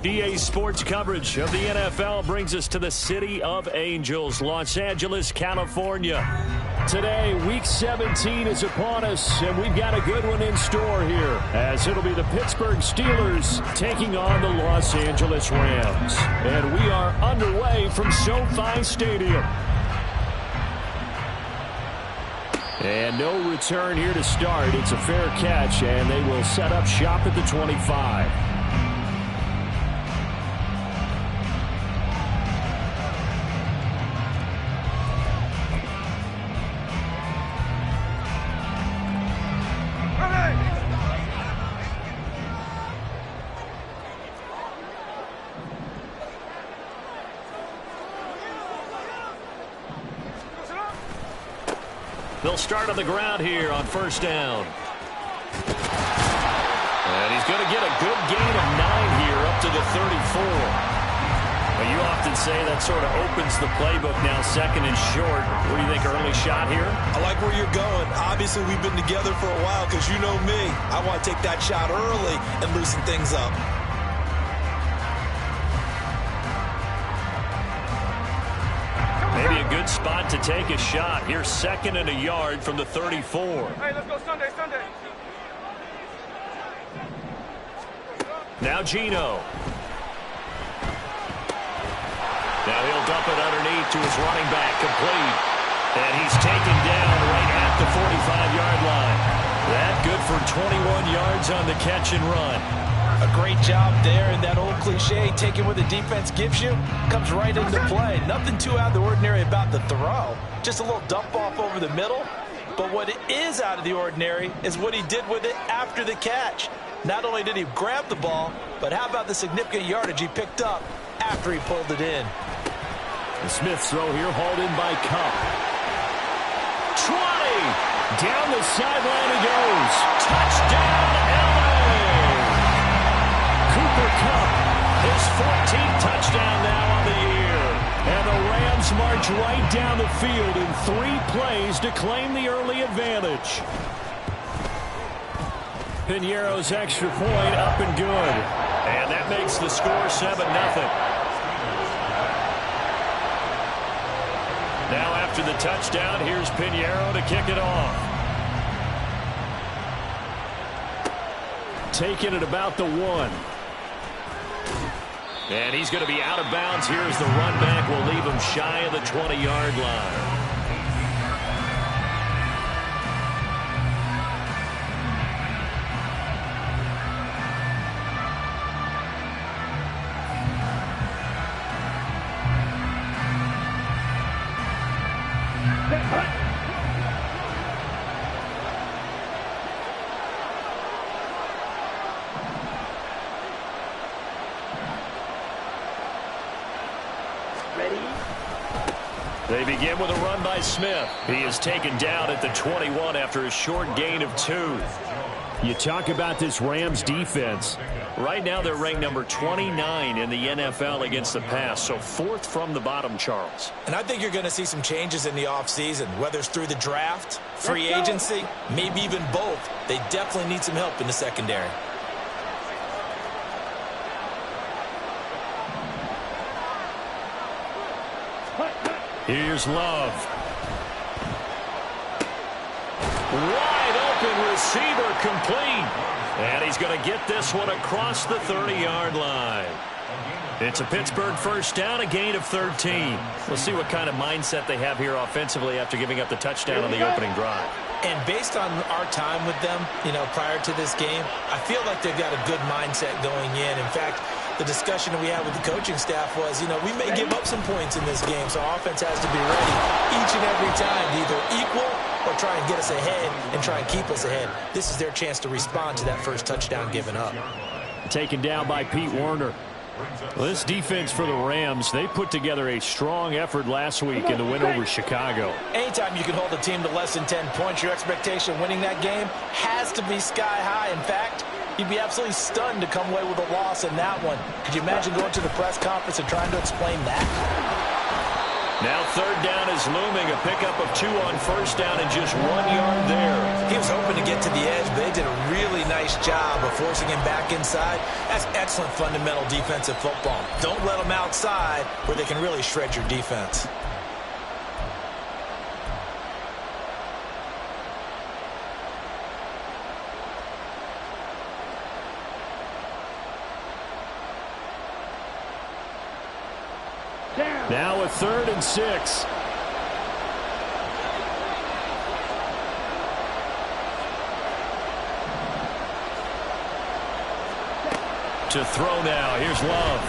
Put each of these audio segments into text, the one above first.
EA Sports coverage of the NFL brings us to the City of Angels, Los Angeles, California. Today, Week 17 is upon us, and we've got a good one in store here, as it'll be the Pittsburgh Steelers taking on the Los Angeles Rams. And we are underway from SoFi Stadium. And no return here to start. It's a fair catch, and they will set up shop at the 25. They'll start on the ground here on first down. And he's going to get a good gain of 9 here up to the 34. Well, you often say that sort of opens the playbook now, second and short. What do you think, early shot here? I like where you're going. Obviously, we've been together for a while because you know me. I want to take that shot early and loosen things up. Maybe a good spot to take a shot. Here's second and a yard from the 34. Hey, let's go Sunday. Now Gino. Now he'll dump it underneath to his running back, complete. And he's taken down right at the 45-yard line. That good for 21 yards on the catch and run. A great job there, and that old cliche, taking what the defense gives you, comes right into play. Nothing too out of the ordinary about the throw. Just a little dump off over the middle. But what is out of the ordinary is what he did with it after the catch. Not only did he grab the ball, but how about the significant yardage he picked up after he pulled it in. The Smith's throw here hauled in by Cup. 20! Down the sideline he goes. Touchdown, LA! Cooper Kupp, his 14th touchdown now on the year. And the Rams march right down the field in 3 plays to claim the early advantage. Piñeiro's extra point up and good. And that makes the score 7-0. Now after the touchdown, here's Piñeiro to kick it off. Taking it about the 1. And he's going to be out of bounds. Here's the run back. Will leave him shy of the 20-yard line. They begin with a run by Smith. He is taken down at the 21 after a short gain of 2. You talk about this Rams defense. Right now they're ranked number 29 in the NFL against the pass, so 4th from the bottom, Charles. And I think you're going to see some changes in the offseason, whether it's through the draft, free agency, maybe even both. They definitely need some help in the secondary. Here's Love. Wide open receiver, complete. And he's going to get this one across the 30-yard line. It's a Pittsburgh first down, a gain of 13. We'll see what kind of mindset they have here offensively after giving up the touchdown on the opening drive. And based on our time with them, prior to this game, I feel like they've got a good mindset going in. In fact, the discussion that we had with the coaching staff was, we may give up some points in this game, so our offense has to be ready each and every time to either equal or try and get us ahead and try and keep us ahead. This is their chance to respond to that first touchdown given up. Taken down by Pete Werner. Well, this defense for the Rams, they put together a strong effort last week in the win over Chicago. Anytime you can hold a team to less than 10 points, your expectation winning that game has to be sky high. In fact, you'd be absolutely stunned to come away with a loss in that one. Could you imagine going to the press conference and trying to explain that? Now third down is looming. A pickup of 2 on first down and just 1 yard there. He was hoping to get to the edge, but they did a really nice job of forcing him back inside. That's excellent fundamental defensive football. Don't let them outside where they can really shred your defense. Now a 3rd and 6. To throw now. Here's Love.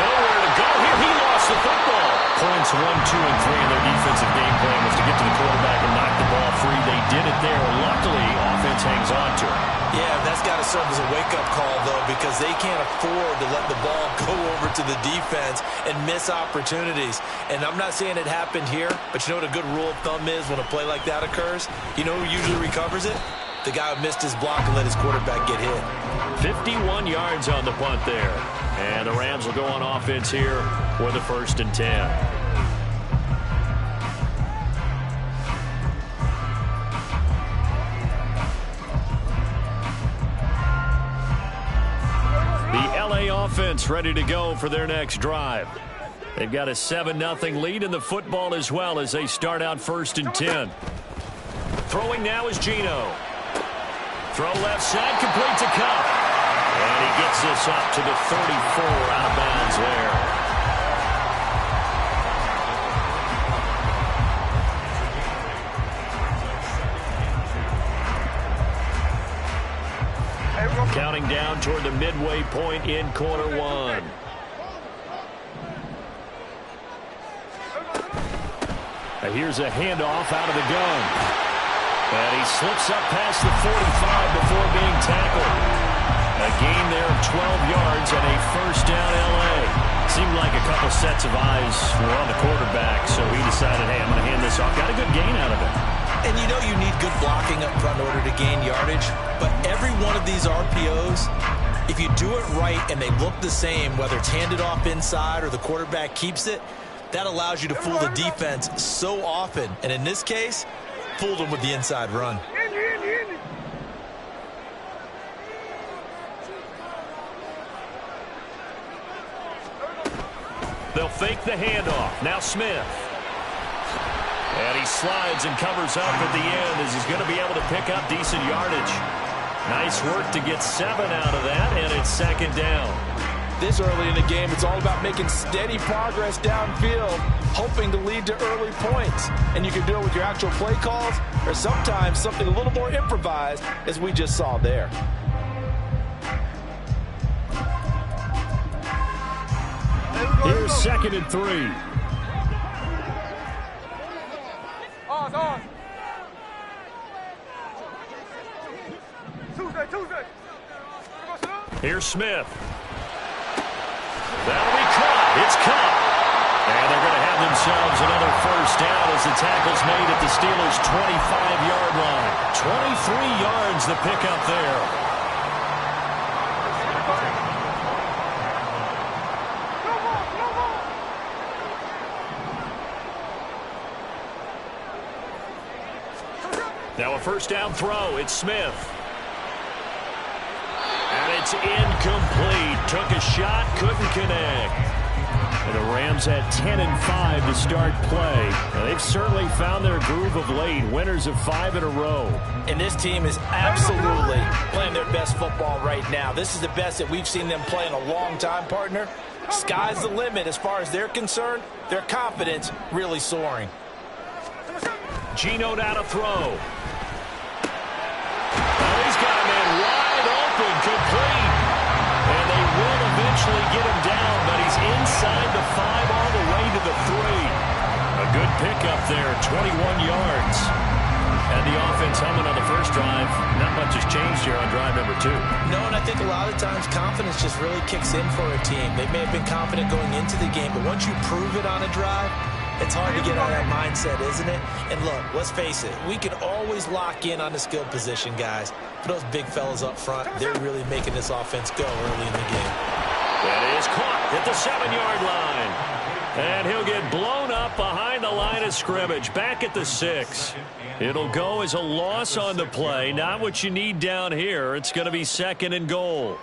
Nowhere to go here. He lost the football. Points 1, 2, and 3 in their defensive game plan was to get to the quarterback and knock the ball free. They did it there. Luckily, offense hangs on to it. Yeah, that's got to serve as a wake-up call, though, because they can't afford to let the ball go over to the defense and miss opportunities. And I'm not saying it happened here, but you know what a good rule of thumb is when a play like that occurs? You know who usually recovers it? The guy who missed his block and let his quarterback get hit. 51 yards on the punt there. And the Rams will go on offense here for the 1st and 10. Offense ready to go for their next drive. They've got a 7-0 lead in the football as well as they start out 1st and 10. Throwing now is Geno. Throw left side, complete to Cup. And he gets this up to the 34 out of bounds there. Counting down toward the midway point in quarter 1. Here's a handoff out of the gun. And he slips up past the 45 before being tackled. A gain there of 12 yards and a 1st down L.A. Seemed like a couple sets of eyes were on the quarterback, so he decided, hey, I'm going to hand this off. Got a good gain out of it. And you know you need good blocking up front in order to gain yardage. But every one of these RPOs, if you do it right and they look the same, whether it's handed off inside or the quarterback keeps it, that allows you to fool the defense so often. And in this case, fooled them with the inside run. They'll fake the handoff. Now Smith. And he slides and covers up at the end as he's going to be able to pick up decent yardage. Nice work to get 7 out of that, and it's 2nd down. This early in the game, it's all about making steady progress downfield, hoping to lead to early points. And you can do it with your actual play calls or sometimes something a little more improvised, as we just saw there. Here's 2nd and 3. Here's Smith. That'll be caught. It's caught. And they're going to have themselves another 1st down as the tackle's made at the Steelers' 25-yard line. 23 yards the pickup there. Now a 1st down throw. It's Smith. And it's incomplete. Took a shot, couldn't connect. And the Rams had 10-5 to start play. Now they've certainly found their groove of late. Winners of 5 in a row. And this team is absolutely playing their best football right now. This is the best that we've seen them play in a long time, partner. Sky's the limit as far as they're concerned. Their confidence really soaring. Geno down to throw. He's got a man wide open, complete. And they will eventually get him down, but he's inside the 5 all the way to the 3. A good pickup there, 21 yards. And the offense humming on the first drive. Not much has changed here on drive number 2. No, and I think a lot of times confidence just really kicks in for a team. They may have been confident going into the game, but once you prove it on a drive, it's hard to get out of that mindset, isn't it? And look, let's face it, we can always lock in on the skill position, guys. For those big fellas up front, they're really making this offense go early in the game. That is caught at the 7-yard line. And he'll get blown up behind the line of scrimmage, back at the 6. It'll go as a loss on the play. Not what you need down here. It's going to be 2nd and goal.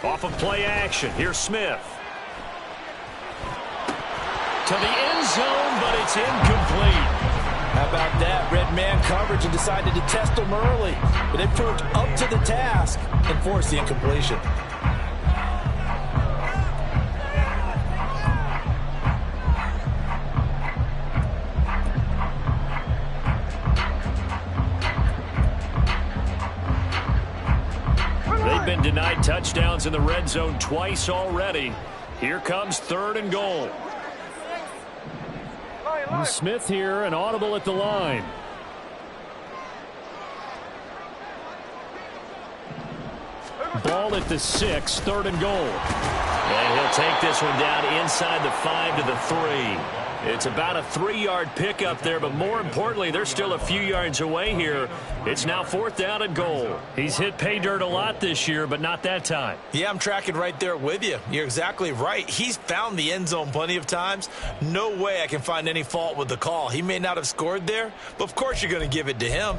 Off of play action. Here's Smith. To the end zone, but it's incomplete. How about that? Red man coverage and decided to test him early. But they proved up to the task and forced the incompletion. They've been denied touchdowns in the red zone twice already. Here comes 3rd and goal. And Smith here, an audible at the line. Ball at the 6, 3rd and goal. And he'll take this one down inside the 5 to the 3. It's about a 3-yard pickup there, but more importantly, they're still a few yards away here. It's now 4th down and goal. He's hit pay dirt a lot this year, but not that time. Yeah, I'm tracking right there with you. You're exactly right. He's found the end zone plenty of times. No way I can find any fault with the call. He may not have scored there, but of course you're going to give it to him.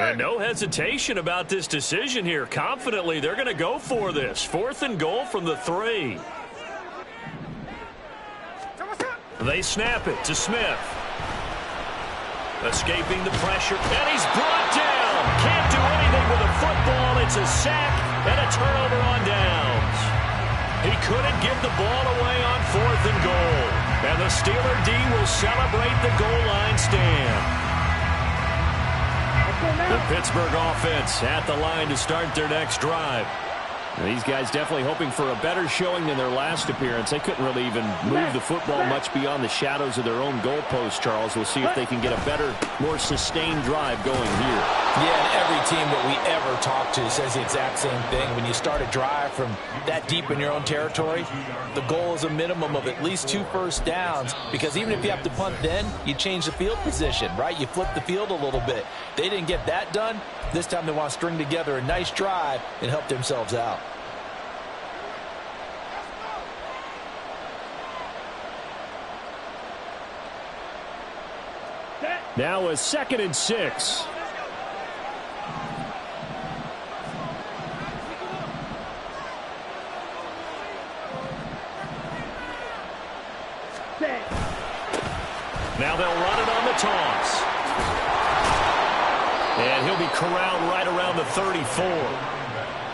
And no hesitation about this decision here. Confidently, they're going to go for this. 4th and goal from the 3. They snap it to Smith. Escaping the pressure, and he's brought down. Can't do anything with a football. It's a sack and a turnover on downs. He couldn't give the ball away on 4th and goal. And the Steeler D will celebrate the goal line stand. The Pittsburgh offense at the line to start their next drive. These guys definitely hoping for a better showing than their last appearance. They couldn't really even move the football much beyond the shadows of their own goalpost, Charles. We'll see if they can get a better, more sustained drive going here. Yeah, and every team that we ever talk to says the exact same thing. When you start a drive from that deep in your own territory, the goal is a minimum of at least 2 first downs, because even if you have to punt then, you change the field position, right? You flip the field a little bit. They didn't get that done. This time they want to string together a nice drive and help themselves out. Now a 2nd and 6. Now they'll run it on the toss. And he'll be corralled right around the 34.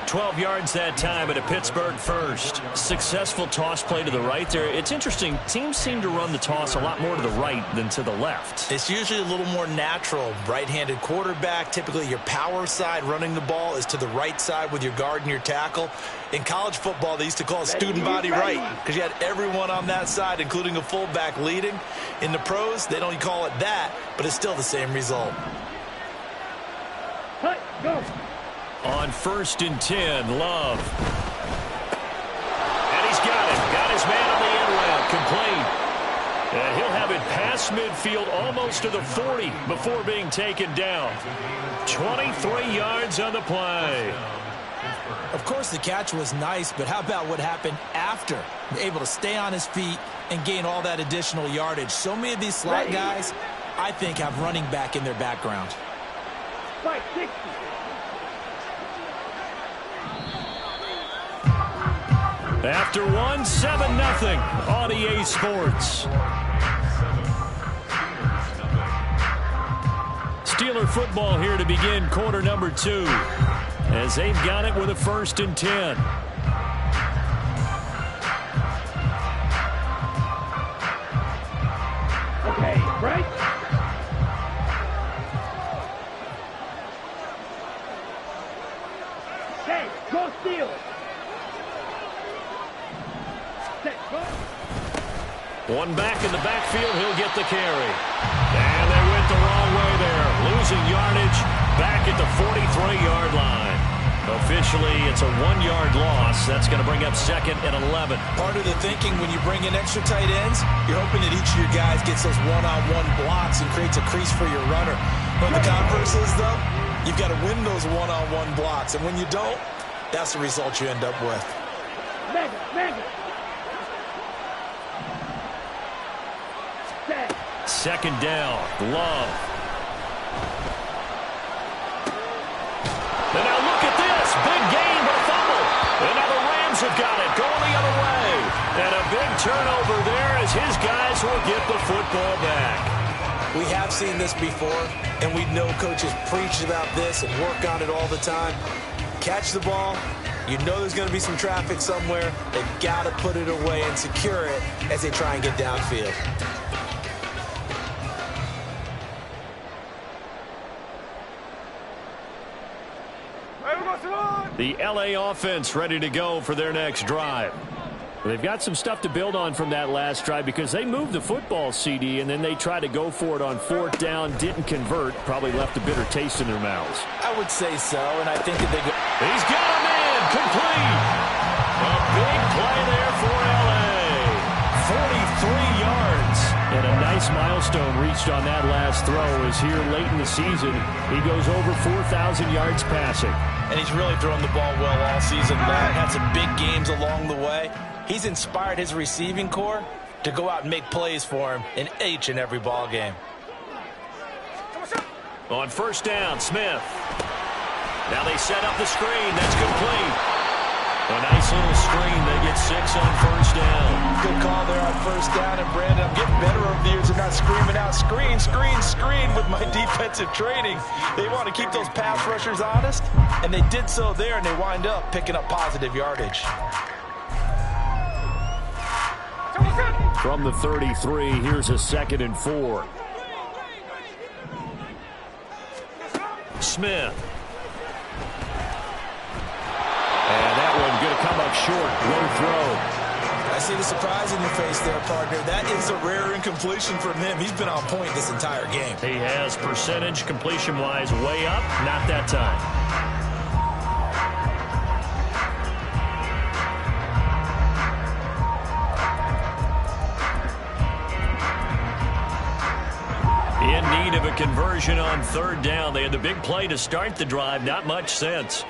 12 yards that time at a Pittsburgh first. Successful toss play to the right there. It's interesting. Teams seem to run the toss a lot more to the right than to the left. It's usually a little more natural. Right-handed quarterback, typically your power side running the ball is to the right side with your guard and your tackle. In college football, they used to call it student body right because you had everyone on that side, including a fullback leading. In the pros, they don't call it that, but it's still the same result. Go. On 1st and 10, Love. And he's got it. Got his man on the end route. Complete. And he'll have it past midfield almost to the 40 before being taken down. 23 yards on the play. Of course, the catch was nice, but how about what happened after? Able to stay on his feet and gain all that additional yardage. So many of these slot guys, I think, have running back in their background. 560. After one, 7-0 on EA Sports. Steeler football here to begin quarter number 2. As they've got it with a 1st and 10. Okay, right? Okay. One back in the backfield, he'll get the carry. And they went the wrong way there. Losing yardage back at the 43-yard line. Officially, it's a 1-yard loss. That's going to bring up 2nd and 11. Part of the thinking when you bring in extra tight ends, you're hoping that each of your guys gets those one-on-one blocks and creates a crease for your runner. But the converse is, though, you've got to win those one-on-one blocks. And when you don't, that's the result you end up with. Second down, Love. And now look at this. Big gain, but a fumble. And now the Rams have got it, going the other way. And a big turnover there as his guys will get the football back. We have seen this before, and we know coaches preach about this and work on it all the time. Catch the ball. You know there's going to be some traffic somewhere. They've got to put it away and secure it as they try and get downfield. The LA offense ready to go for their next drive. They've got some stuff to build on from that last drive because they moved the football, CD, and then they tried to go for it on 4th down, didn't convert, probably left a bitter taste in their mouths. I would say so, and I think that they go. He's got him in, complete. A big play there for LA. 43 yards. And a nice milestone reached on that last throw as here late in the season, he goes over 4,000 yards passing. And he's really thrown the ball well all season long. Had some big games along the way. He's inspired his receiving corps to go out and make plays for him in each and every ball game. On 1st down, Smith. Now they set up the screen. That's complete. A nice little screen. They get 6 on 1st down. Good call there on 1st down. And, Brandon, I'm getting better over the years and not screaming out, screen, screen, screen with my defensive training. They want to keep those pass rushers honest, and they did so there, and they wind up picking up positive yardage. From the 33, here's a 2nd and 4. Smith. And that one going to come up short. Low throw. I see the surprise in your face there, partner. That is a rare incompletion from him. He's been on point this entire game. He has percentage completion-wise way up. Not that time. In need of a conversion on 3rd down. They had the big play to start the drive. Not much sense.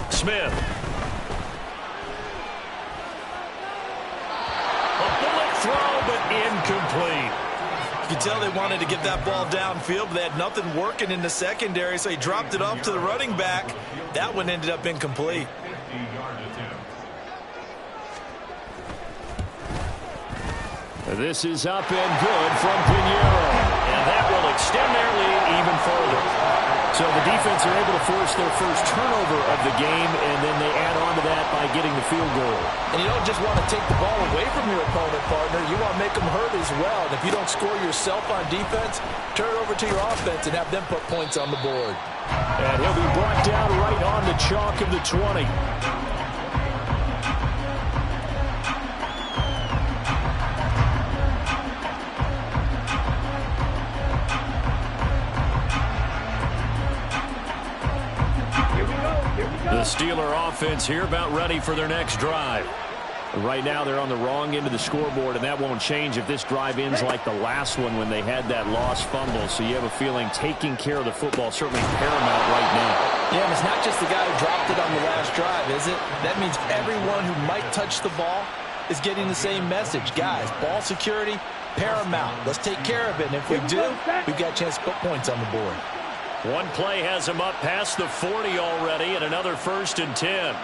Smith. A bullet throw, but incomplete. You can tell they wanted to get that ball downfield, but they had nothing working in the secondary, so he dropped it off to the running back. That one ended up incomplete. This is up and good from Pinheiro. And that will extend their lead even further. So the defense are able to force their first turnover of the game, and then they add on to that by getting the field goal. And you don't just want to take the ball away from your opponent, partner. You want to make them hurt as well. And if you don't score yourself on defense, turn it over to your offense and have them put points on the board. And he'll be brought down right on the chalk of the 20. The Steeler offense here about ready for their next drive. Right now they're on the wrong end of the scoreboard, and that won't change if this drive ends like the last one when they had that lost fumble. So you have a feeling taking care of the football certainly paramount right now. Yeah, and it's not just the guy who dropped it on the last drive, is it? That means everyone who might touch the ball is getting the same message. Guys, ball security, paramount. Let's take care of it. And if we do, we've got a chance to put points on the board. One play has him up past the 40 already, and another 1st and 10.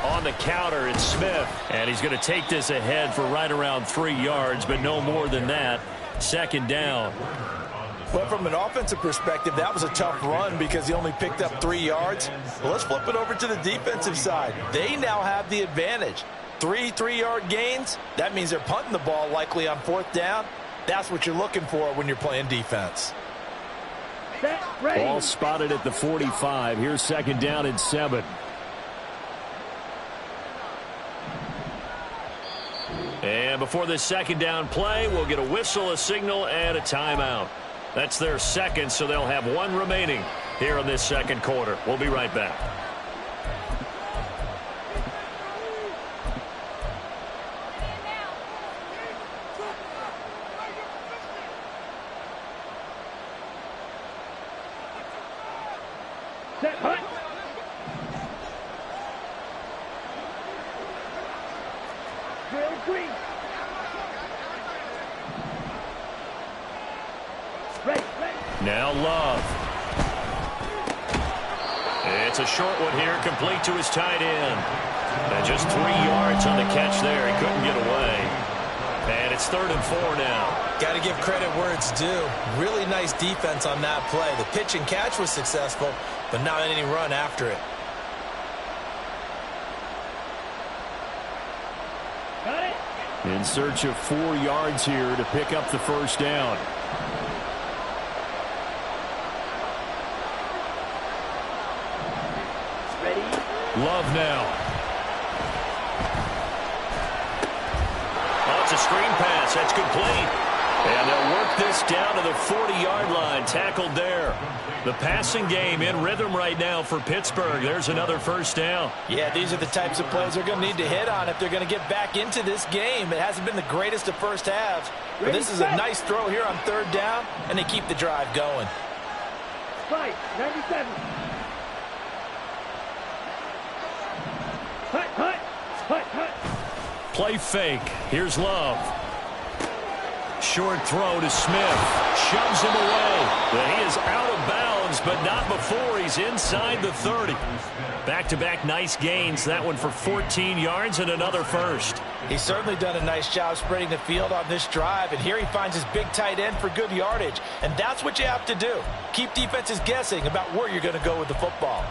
On the counter, it's Smith. And he's going to take this ahead for right around 3 yards, but no more than that. 2nd down. Well, from an offensive perspective, that was a tough run because he only picked up 3 yards. Well, let's flip it over to the defensive side. They now have the advantage. 3 3-yard gains, that means they're punting the ball likely on 4th down. That's what you're looking for when you're playing defense. Set. Ready. Ball spotted at the 45. Here's second down and 7. And before this second down play, we'll get a whistle, a signal, and a timeout. That's their second, so they'll have one remaining here in this second quarter. We'll be right back. Set. Hut. Drill green. Ready. Now Love. It's a short one here, complete to his tight end. And just 3 yards on the catch there. He couldn't get away. And it's 3rd and 4 now. Got to give credit where it's due. Really nice defense on that play. The pitch and catch was successful, but not any run after it. Got it. In search of 4 yards here to pick up the first down. Ready. Love now. Oh, it's a screen pass. That's complete. And they'll work this down to the 40-yard line. Tackled there. The passing game in rhythm right now for Pittsburgh. There's another first down. Yeah, these are the types of plays they're going to need to hit on if they're going to get back into this game. It hasn't been the greatest of first halves, but this is a nice throw here on 3rd down, and they keep the drive going. Fight. 97. Hut. Hut. Hut. Hut. Play fake. Here's Love. Short throw to Smith. Shoves him away. But he is out of bounds, but not before he's inside the 30. Back-to-back nice gains. That one for 14 yards and another first. He's certainly done a nice job spreading the field on this drive, and here he finds his big tight end for good yardage. And that's what you have to do. Keep defenses guessing about where you're going to go with the football.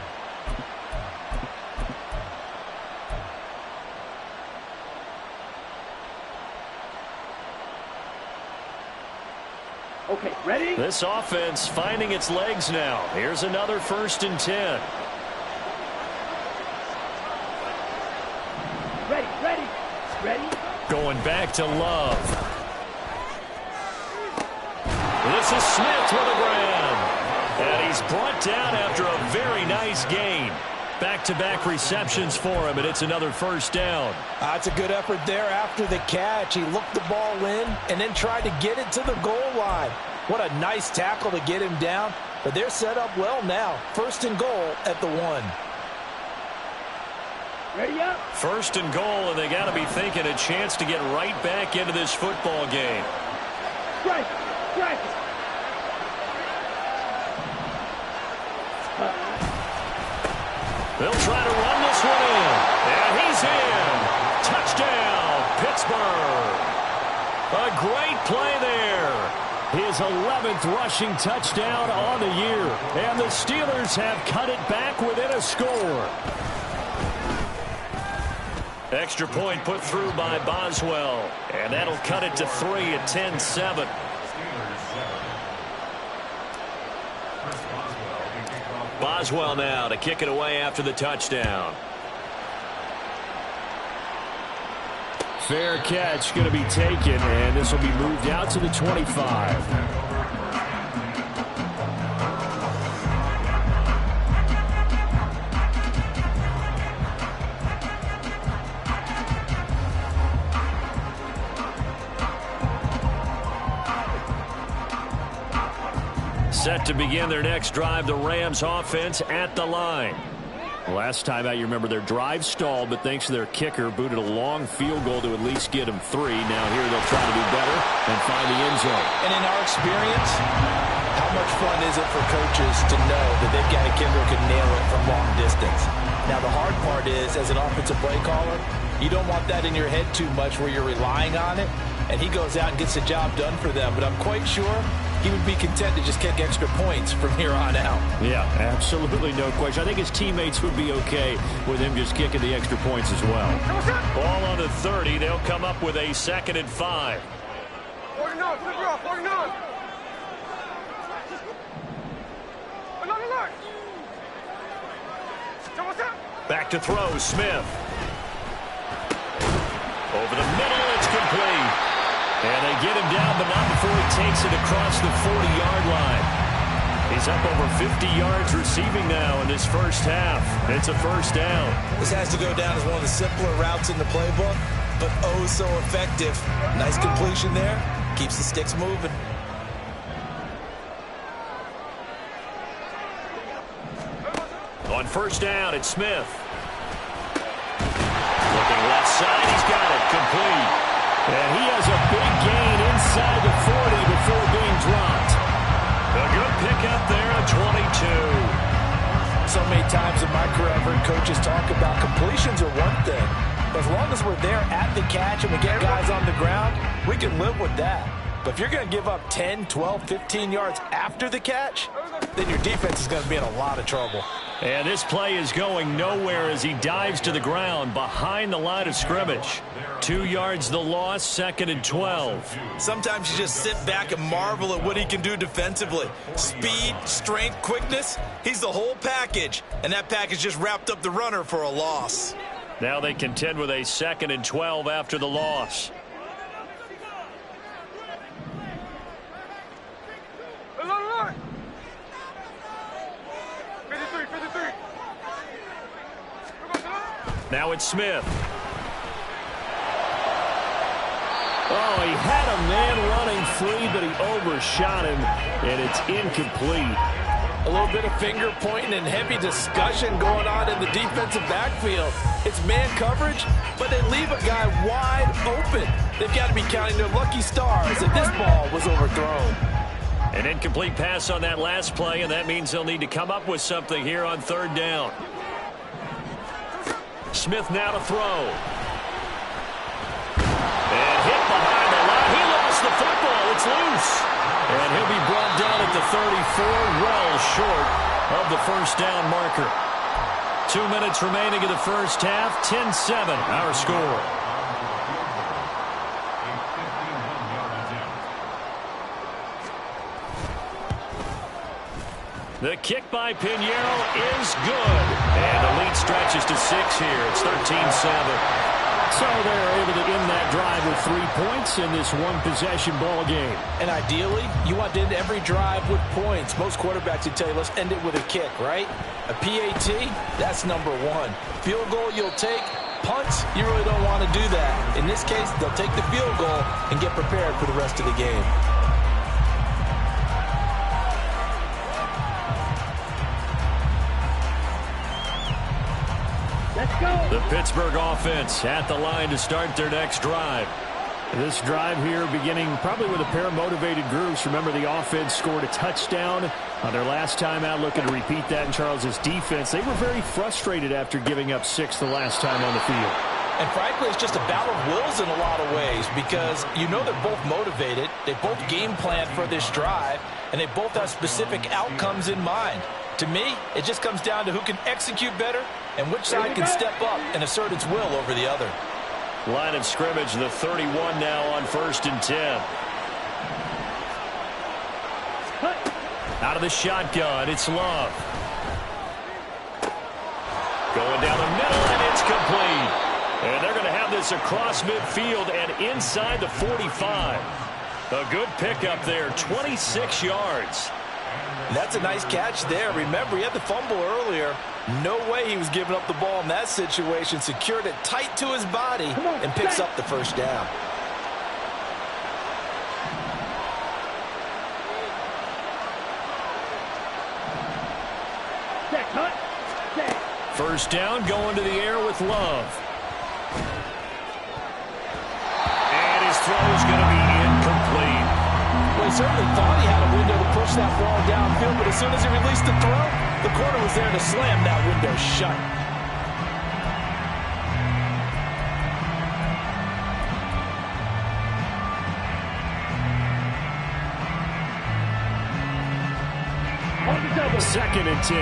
Okay, ready? This offense finding its legs now. Here's another 1st and 10. Ready. Going back to Love. This is Smith with a grab. And he's brought down after a very nice gain. Back-to-back receptions for him, and it's another first down. That's a good effort there after the catch. He looked the ball in and then tried to get it to the goal line. What a nice tackle to get him down, but they're set up well now. 1st and goal at the 1. Ready up. 1st and goal, and they got to be thinking a chance to get right back into this football game. Strike. They'll try to run this one in. And he's in. Touchdown, Pittsburgh. A great play there. His 11th rushing touchdown on the year. And the Steelers have cut it back within a score. Extra point put through by Boswell. And that'll cut it to 3 at 10-7. Boswell now to kick it away after the touchdown. Fair catch going to be taken, and this will be moved out to the 25. Set to begin their next drive, the Rams offense at the line. Last time out, you remember their drive stalled, but thanks to their kicker, booted a long field goal to at least get them 3. Now here they'll try to do better and find the end zone. And in our experience, how much fun is it for coaches to know that they've got a kicker who can nail it from long distance? Now the hard part is, as an offensive play caller, you don't want that in your head too much where you're relying on it, and he goes out and gets the job done for them. But I'm quite sure he would be content to just kick extra points from here on out. Yeah, absolutely no question. I think his teammates would be okay with him just kicking the extra points as well. Ball on the 30. They'll come up with a 2nd and 5. 49. Back to throw, Smith. Over the middle, it's complete. And they get him down, but not before he takes it across the 40-yard line. He's up over 50 yards receiving now in this first half. It's a first down. This has to go down as one of the simpler routes in the playbook, but oh so effective. Nice completion there. Keeps the sticks moving. On first down, it's Smith. Looking left side, he's got it. Complete. And he has a big gain inside the 40 before being dropped. A good pickup there at 22. So many times in my career, I've heard coaches talk about completions are one thing. But as long as we're there at the catch and we get guys on the ground, we can live with that. But if you're going to give up 10, 12, 15 yards after the catch, then your defense is going to be in a lot of trouble. And this play is going nowhere as he dives to the ground behind the line of scrimmage. 2 yards the loss, 2nd and 12. Sometimes you just sit back and marvel at what he can do defensively. Speed, strength, quickness, he's the whole package. And that package just wrapped up the runner for a loss. Now they contend with a 2nd and 12 after the loss. Now it's Smith. Oh, he had a man running free, but he overshot him, and it's incomplete. A little bit of finger pointing and heavy discussion going on in the defensive backfield. It's man coverage, but they leave a guy wide open. They've got to be counting their lucky stars that this ball was overthrown. An incomplete pass on that last play, and that means they'll need to come up with something here on third down. Smith now to throw. And hit behind the line. He lost the football. It's loose. And he'll be brought down at the 34, well short of the first down marker. 2 minutes remaining in the first half. 10-7, our score. The kick by Pinheiro is good. And the lead stretches to 6 here. It's 13-7. So they're able to end that drive with 3 points in this one-possession ball game. And ideally, you want to end every drive with points. Most quarterbacks would tell you, let's end it with a kick, right? A PAT, that's number 1. Field goal you'll take. Punts, you really don't want to do that. In this case, they'll take the field goal and get prepared for the rest of the game. The Pittsburgh offense at the line to start their next drive. This drive here beginning probably with a pair of motivated groups. Remember, the offense scored a touchdown on their last time out, looking to repeat that in Charles's defense. They were very frustrated after giving up 6 the last time on the field. And frankly, it's just a battle of wills in a lot of ways because you know they're both motivated. They both game plan for this drive, and they both have specific outcomes in mind. To me, it just comes down to who can execute better and which side can step up and assert its will over the other. Line of scrimmage, the 31 now on 1st and 10. Out of the shotgun, it's Love. Going down the middle, and it's complete. And they're going to have this across midfield and inside the 45. A good pickup there, 26 yards. That's a nice catch there. Remember, he had the fumble earlier. No way he was giving up the ball in that situation. Secured it tight to his body and picks up the first down. First down, going to the air with Love. And his throw is going to be incomplete. Well, he certainly thought he had a window to push that ball downfield, but as soon as he released the throw, the corner was there to slam that window shut. Second and 10.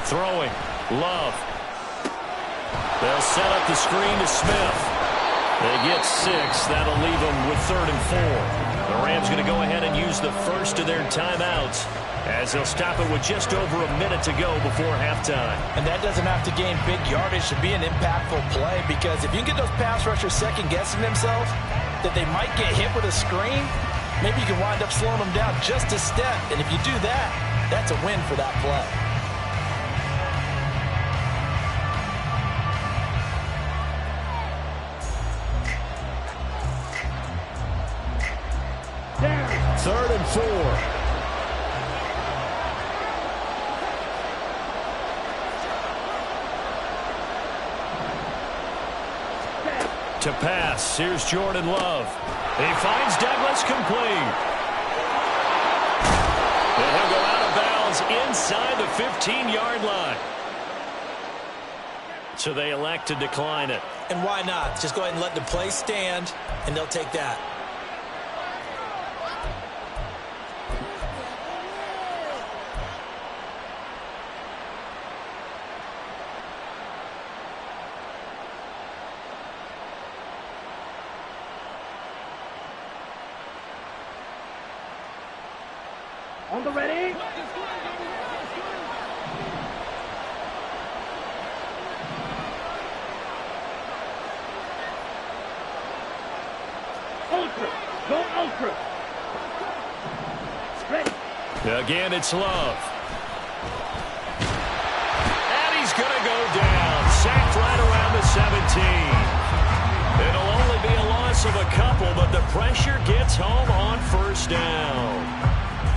Throwing. Love. They'll set up the screen to Smith. They get 6. That'll leave them with 3rd and 4. The Rams going to go ahead and use the first of their timeouts as they'll stop it with just over a minute to go before halftime. And that doesn't have to gain big yardage to be an impactful play, because if you can get those pass rushers second-guessing themselves that they might get hit with a screen, maybe you can wind up slowing them down just a step. And if you do that, that's a win for that play. Third and 4. To pass, here's Jordan Love. He finds Douglas complete. And he'll go out of bounds inside the 15-yard line. So they elect to decline it. And why not? Just go ahead and let the play stand, and they'll take that. On the ready. Ultra. Go ultra. Ready. Again, it's Love. And he's going to go down. Sacked right around the 17. It'll only be a loss of a couple, but the pressure gets home on first down.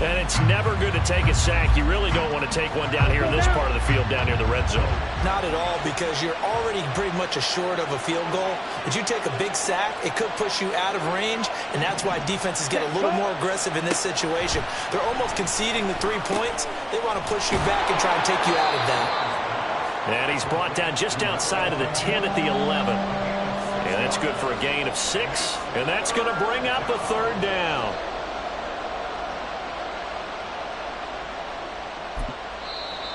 And it's never good to take a sack. You really don't want to take one down here in this part of the field, down near the red zone. Not at all, because you're already pretty much assured of a field goal. But you take a big sack, it could push you out of range, and that's why defenses get a little more aggressive in this situation. They're almost conceding the 3 points. They want to push you back and try and take you out of that. And he's brought down just outside of the 10 at the 11. And that's good for a gain of 6. And that's going to bring up a 3rd down.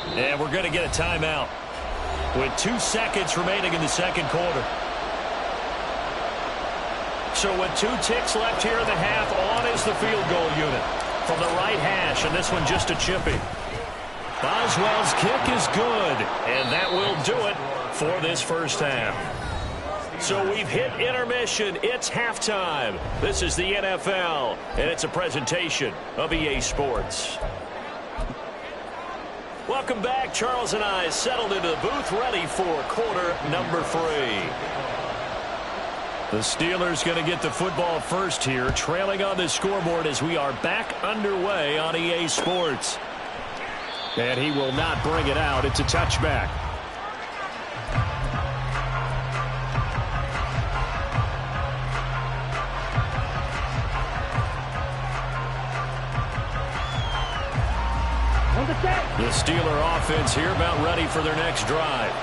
And we're going to get a timeout with 2 seconds remaining in the second quarter. So with 2 ticks left here in the half, on is the field goal unit from the right hash, and this one just a chippy. Boswell's kick is good, and that will do it for this first half. So we've hit intermission. It's halftime. This is the NFL, and it's a presentation of EA Sports. Welcome back. Charles and I settled into the booth, ready for quarter number 3. The Steelers going to get the football first here, trailing on the scoreboard as we are back underway on EA Sports. And he will not bring it out. It's a touchback. The Steeler offense here about ready for their next drive.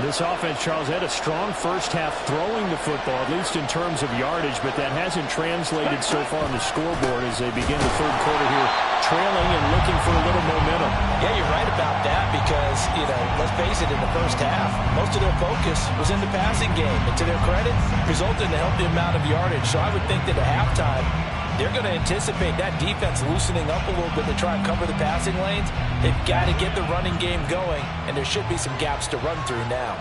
This offense, Charles, had a strong first half throwing the football, at least in terms of yardage, but that hasn't translated so far on the scoreboard as they begin the third quarter here, trailing and looking for a little momentum. Yeah, you're right about that because, let's face it, in the first half, most of their focus was in the passing game. And to their credit, resulted in a healthy amount of yardage. So I would think that at halftime, they're going to anticipate that defense loosening up a little bit to try and cover the passing lanes. They've got to get the running game going, and there should be some gaps to run through now.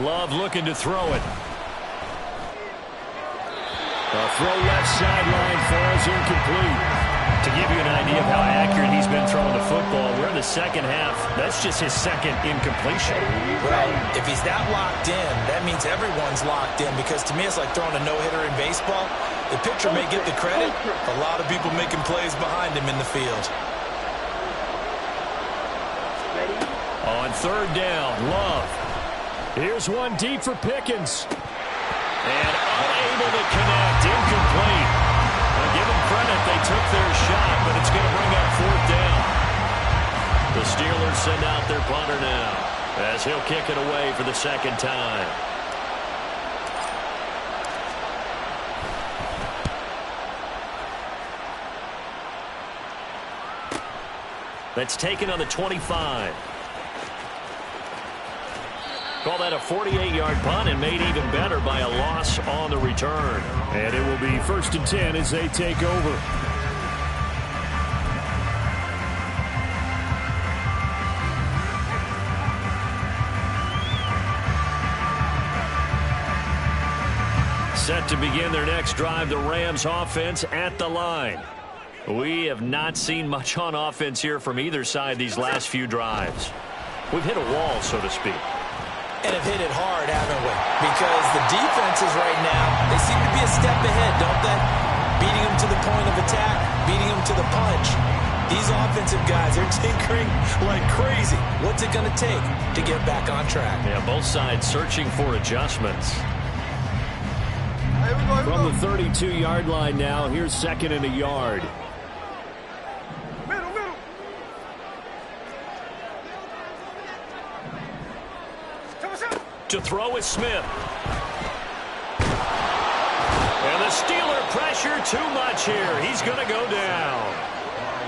Love looking to throw it. A throw left sideline falls incomplete. To give you an idea of how accurate he's been throwing the football, we're in the second half. That's just his second incompletion. Well, if he's that locked in, that means everyone's locked in, because to me it's like throwing a no-hitter in baseball. The pitcher may get the credit, a lot of people making plays behind him in the field. On third down, Love. Here's one deep for Pickens. And unable to connect, incomplete. Give them credit, they took their shot, but it's going to bring up 4th down. The Steelers send out their punter now, as he'll kick it away for the second time. That's taken on the 25. Call that a 48-yard punt and made even better by a loss on the return. And it will be 1st and 10 as they take over. Set to begin their next drive, the Rams offense at the line. We have not seen much on offense here from either side these last few drives. We've hit a wall, so to speak. And have hit it hard, haven't we? Because the defenses right now, they seem to be a step ahead, don't they? Beating them to the point of attack, beating them to the punch. These offensive guys are tinkering like crazy. What's it going to take to get back on track? Yeah, both sides searching for adjustments. From the 32-yard line now, here's 2nd and a yard. To throw is Smith. And the Steeler pressure too much here. He's going to go down.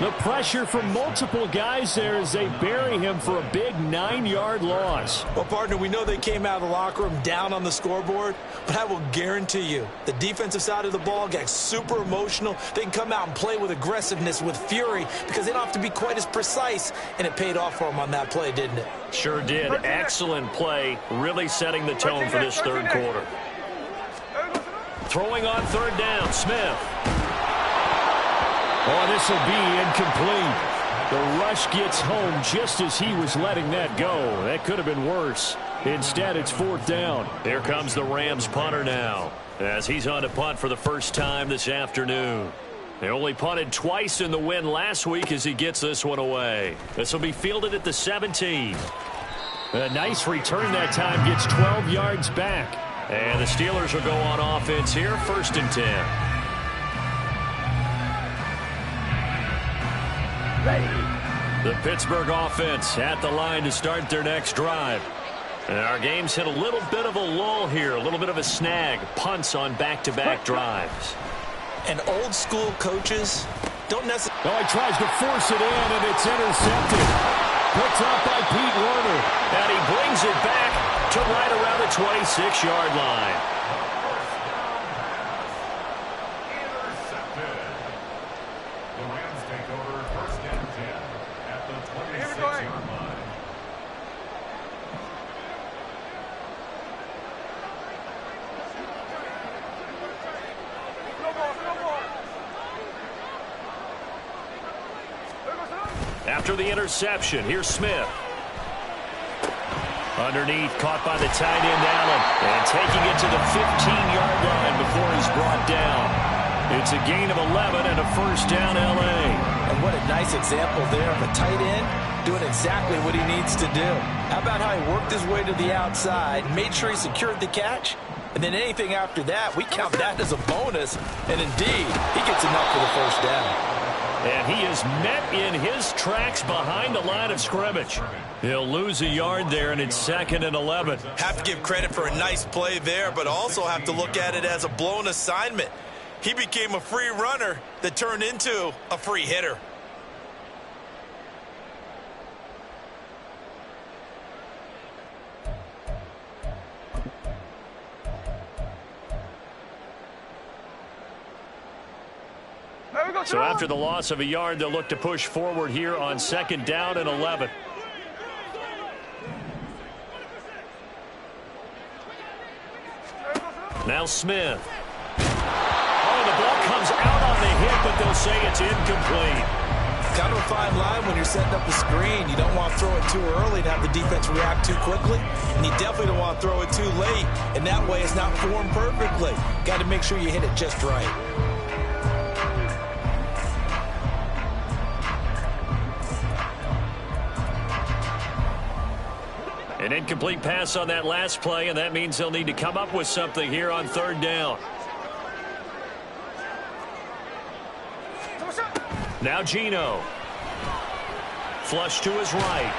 The pressure from multiple guys there as they bury him for a big 9-yard loss. Well, partner, we know they came out of the locker room down on the scoreboard, but I will guarantee you the defensive side of the ball got super emotional. They can come out and play with aggressiveness, with fury, because they don't have to be quite as precise, and it paid off for them on that play, didn't it? Sure did. Excellent play, really setting the tone for this third quarter. Throwing on 3rd down, Smith. Oh, this will be incomplete. The rush gets home just as he was letting that go. That could have been worse. Instead, it's 4th down. Here comes the Rams punter now, as he's on to punt for the first time this afternoon. They only punted twice in the win last week as he gets this one away. This will be fielded at the 17. A nice return that time, gets 12 yards back. And the Steelers will go on offense here, 1st and 10. The Pittsburgh offense at the line to start their next drive. And our game's hit a little bit of a lull here, a little bit of a snag. Punts on back-to-back drives. And old-school coaches don't necessarily... Oh, he tries to force it in, and it's intercepted. Picked up by Pete Werner. And he brings it back to right around the 26-yard line. After the interception, here's Smith. Underneath, caught by the tight end, Allen. And taking it to the 15-yard line before he's brought down. It's a gain of 11 and a 1st down, L.A. And what a nice example there of a tight end doing exactly what he needs to do. How about how he worked his way to the outside, made sure he secured the catch, and then anything after that, we count that as a bonus. And indeed, he gets enough for the 1st down. And he is met in his tracks behind the line of scrimmage. He'll lose a yard there, and it's 2nd and 11. Have to give credit for a nice play there, but also have to look at it as a blown assignment. He became a free runner that turned into a free hitter. So after the loss of a yard, they'll look to push forward here on 2nd down and 11. Now Smith. Oh, the ball comes out on the hit, but they'll say it's incomplete. Kind of a fine line when you're setting up a screen. You don't want to throw it too early and have the defense react too quickly. And you definitely don't want to throw it too late. And that way it's not formed perfectly. Got to make sure you hit it just right. An incomplete pass on that last play, and that means they'll need to come up with something here on 3rd down. Now Geno. Flush to his right.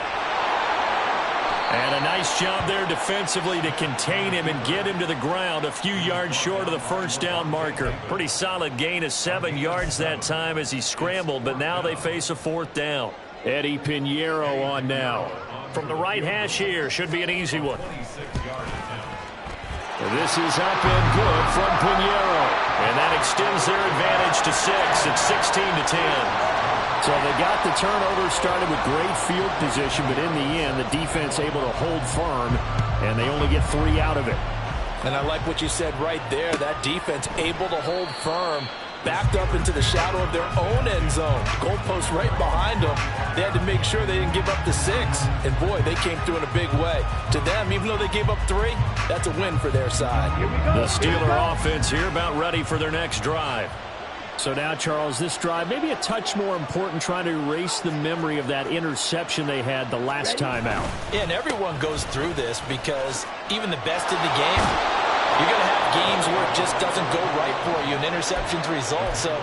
And a nice job there defensively to contain him and get him to the ground a few yards short of the 1st down marker. Pretty solid gain of 7 yards that time as he scrambled, but now they face a 4th down. Eddie Pinheiro on now. From the right hash here, should be an easy one. This is up and good from Pinheiro. And that extends their advantage to 6. It's 16-10. So they got the turnover started with great field position, but in the end, the defense able to hold firm, and they only get 3 out of it. And I like what you said right there. That defense able to hold firm, backed up into the shadow of their own end zone. Goalpost right behind them. They had to make sure they didn't give up the 6. And, boy, they came through in a big way. To them, even though they gave up 3, that's a win for their side. The Steeler offense here about ready for their next drive. So now, Charles, this drive maybe a touch more important, trying to erase the memory of that interception they had the last time out. Yeah, and everyone goes through this because even the best in the game, you're going to have games where it just doesn't go right for you, and interceptions result. So,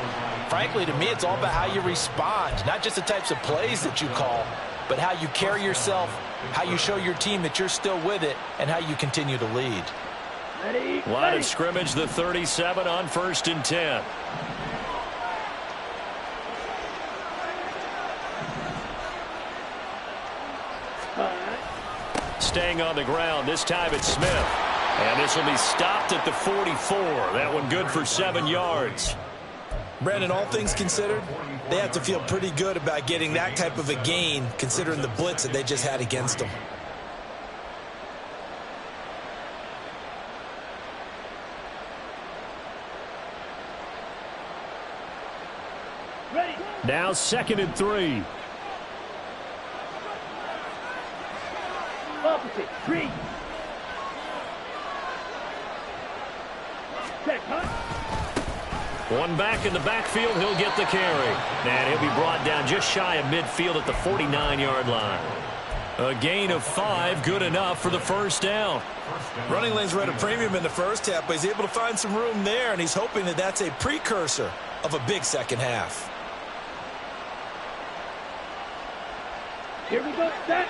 frankly, to me, it's all about how you respond, not just the types of plays that you call, but how you carry yourself, how you show your team that you're still with it, and how you continue to lead. Line of scrimmage, the 37 on 1st and 10. Staying on the ground, this time it's Smith. And this will be stopped at the 44. That one good for 7 yards. Brandon, all things considered, they have to feel pretty good about getting that type of a gain, considering the blitz that they just had against them. Now 2nd and 3. Opposite, 3. Check, huh? One back in the backfield, he'll get the carry. And he'll be brought down just shy of midfield at the 49-yard line. A gain of 5, good enough for the first down. Running lanes were at a premium in the first half, but he's able to find some room there, and he's hoping that that's a precursor of a big second half. Here we go, set.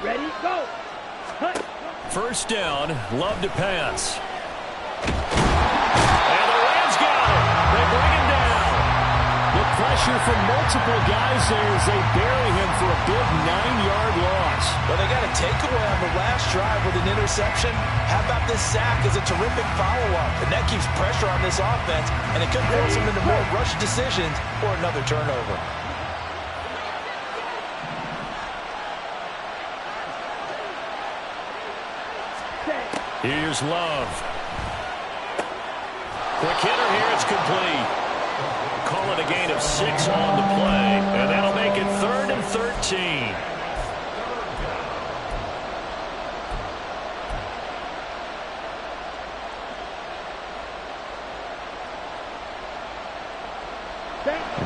Ready, go. Hut. First down, Love to pass. And the Rams got it. They bring him down. The pressure from multiple guys there as they bury him for a big 9-yard loss. Well, they got a takeaway on the last drive with an interception. How about this sack as a terrific follow-up? And that keeps pressure on this offense, and it could force them into more rush decisions or another turnover. Here's Love. Quick hitter here, it's complete. Call it a gain of 6 on the play, and that'll make it 3rd and 13.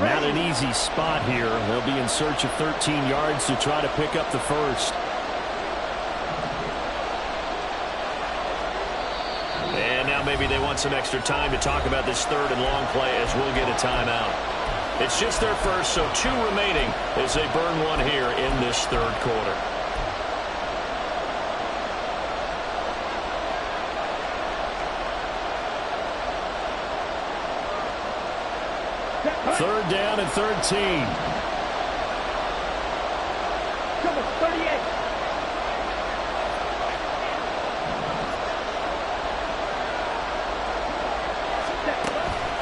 Not an easy spot here. They'll be in search of 13 yards to try to pick up the first. And now maybe they want some extra time to talk about this 3rd and long play as we'll get a timeout. It's just their first, so 2 remaining as they burn one here in this 3rd quarter. Third down and 13. Number 38.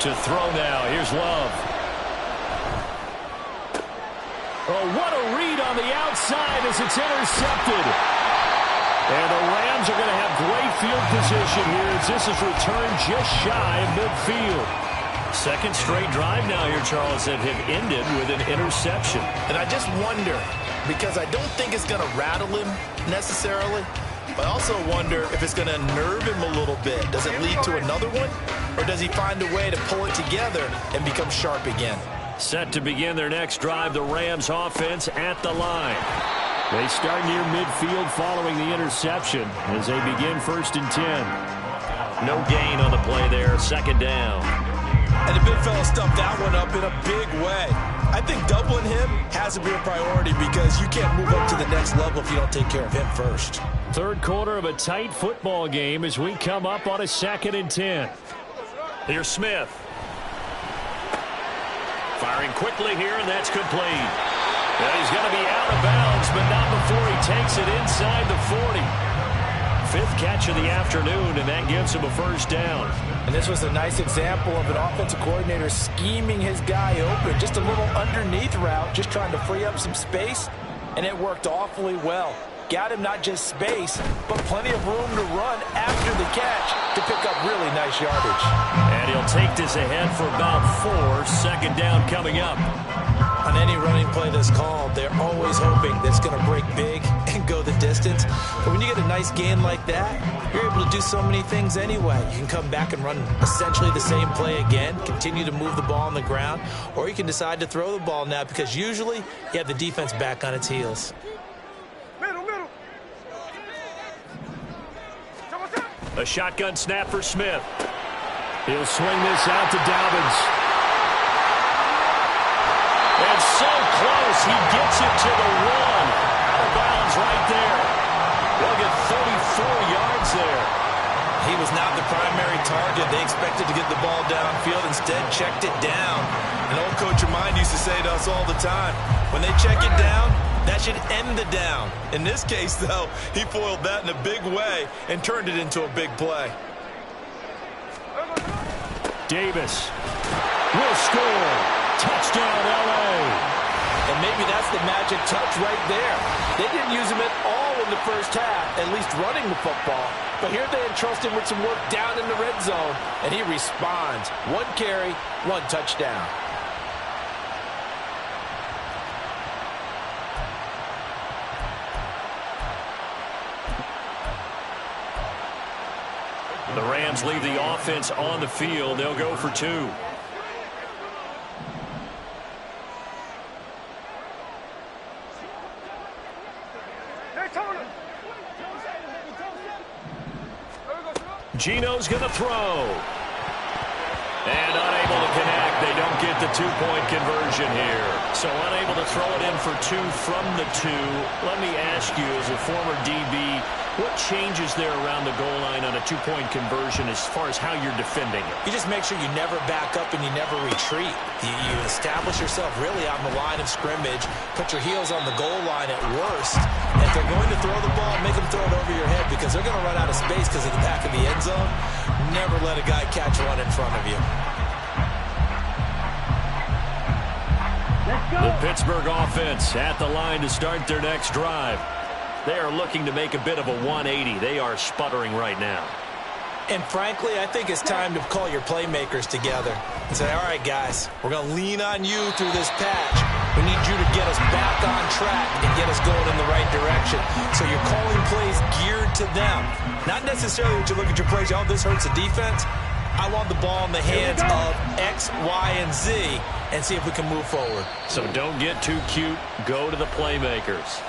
To throw now. Here's Love. Oh, what a read on the outside as it's intercepted. And the Rams are going to have great field position here as this is returned just shy of midfield. Second straight drive now here, Charles, that have ended with an interception. And I just wonder, because I don't think it's going to rattle him necessarily, but I also wonder if it's going to nerve him a little bit. Does it lead to another one? Or does he find a way to pull it together and become sharp again? Set to begin their next drive, the Rams offense at the line. They start near midfield following the interception as they begin 1st and 10. No gain on the play there, 2nd down. And the big fella stuffed that one up in a big way. I think doubling him has to be a priority because you can't move up to the next level if you don't take care of him first. 3rd quarter of a tight football game as we come up on a 2nd and 10. Here's Smith. Firing quickly here, and that's complete. And he's going to be out of bounds, but not before he takes it inside the 40. Fifth catch of the afternoon, and that gives him a first down. And this was a nice example of an offensive coordinator scheming his guy open. Just a little underneath route, just trying to free up some space, and it worked awfully well. Got him not just space, but plenty of room to run after the catch to pick up really nice yardage. And he'll take this ahead for about 4. Second down coming up. On any running play that's called, they're always hoping that it's going to break big and go the distance. But when you get a nice gain like that, you're able to do so many things anyway. You can come back and run essentially the same play again, continue to move the ball on the ground, or you can decide to throw the ball now because usually you have the defense back on its heels. A shotgun snap for Smith. He'll swing this out to Dobbins. And so close, he gets it to the 1. Out of bounds right there. They'll get 34 yards there. He was not the primary target. They expected to get the ball downfield. Instead, checked it down. An old coach of mine used to say to us all the time, when they check it down, that should end the down. In this case, though, he foiled that in a big way and turned it into a big play. Davis will score. Touchdown, L.A. And maybe that's the magic touch right there. They didn't use him at all in the first half, at least running the football. But here they entrust him with some work down in the red zone, and he responds. 1 carry, 1 touchdown. The Rams leave the offense on the field. They'll go for 2. Gino's going to throw. And unable to connect. They don't get the 2-point conversion here. So unable to throw it in for 2 from the 2. Let me ask you, as a former DB, what changes there around the goal line on a 2-point conversion as far as how you're defending it? You just make sure you never back up and you never retreat. You establish yourself really on the line of scrimmage, put your heels on the goal line at worst. And if they're going to throw the ball, make them throw it over your head because they're going to run out of space because of the back of the end zone. Never let a guy catch one in front of you. The Pittsburgh offense at the line to start their next drive. They are looking to make a bit of a 180. They are sputtering right now. And frankly, I think it's time to call your playmakers together and say, all right, guys, we're going to lean on you through this patch. We need you to get us back on track and get us going in the right direction. So you're calling plays geared to them. Not necessarily when you look at your plays, oh, this hurts the defense. I want the ball in the hands of X, Y, and Z and see if we can move forward. So don't get too cute. Go to the playmakers.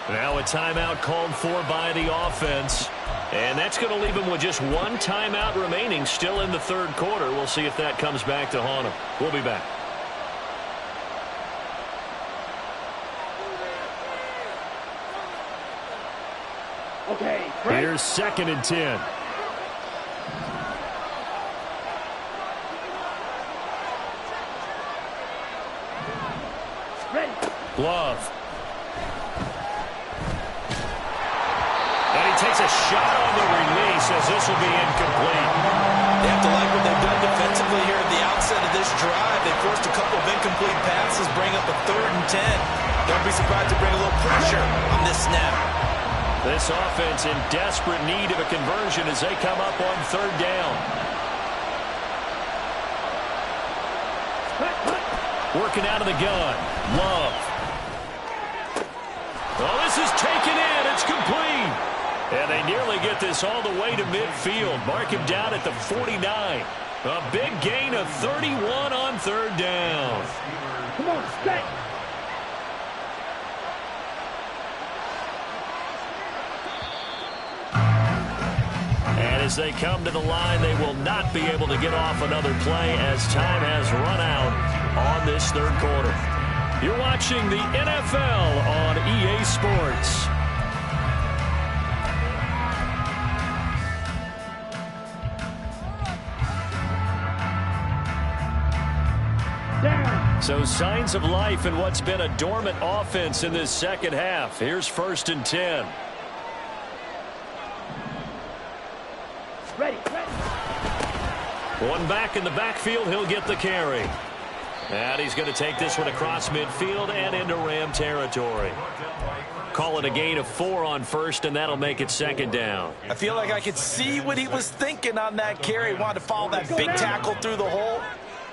Now a timeout called for by the offense. And that's going to leave them with just 1 timeout remaining still in the third quarter. We'll see if that comes back to haunt them. We'll be back. Okay. Here's 2nd and 10. Ready. Glove. And he takes a shot on the release as this will be incomplete. They have to like what they've done defensively here at the outset of this drive. They forced a couple of incomplete passes, bring up a 3rd and 10. Don't be surprised to bring a little pressure on this snap. This offense in desperate need of a conversion as they come up on 3rd down. Working out of the gun. Love. Oh, this is taken in. It's complete. And they nearly get this all the way to midfield. Mark him down at the 49. A big gain of 31 on 3rd down. Come on, stay. And as they come to the line, they will not be able to get off another play as time has run out on this 3rd quarter. You're watching the NFL on EA Sports. Down. So signs of life in what's been a dormant offense in this second half. Here's 1st and 10. Ready. One back in the backfield. He'll get the carry. And he's going to take this one across midfield and into Ram territory. Call it a gain of 4 on 1st, and that'll make it 2nd down. I feel like I could see what he was thinking on that carry. He wanted to follow that big tackle through the hole.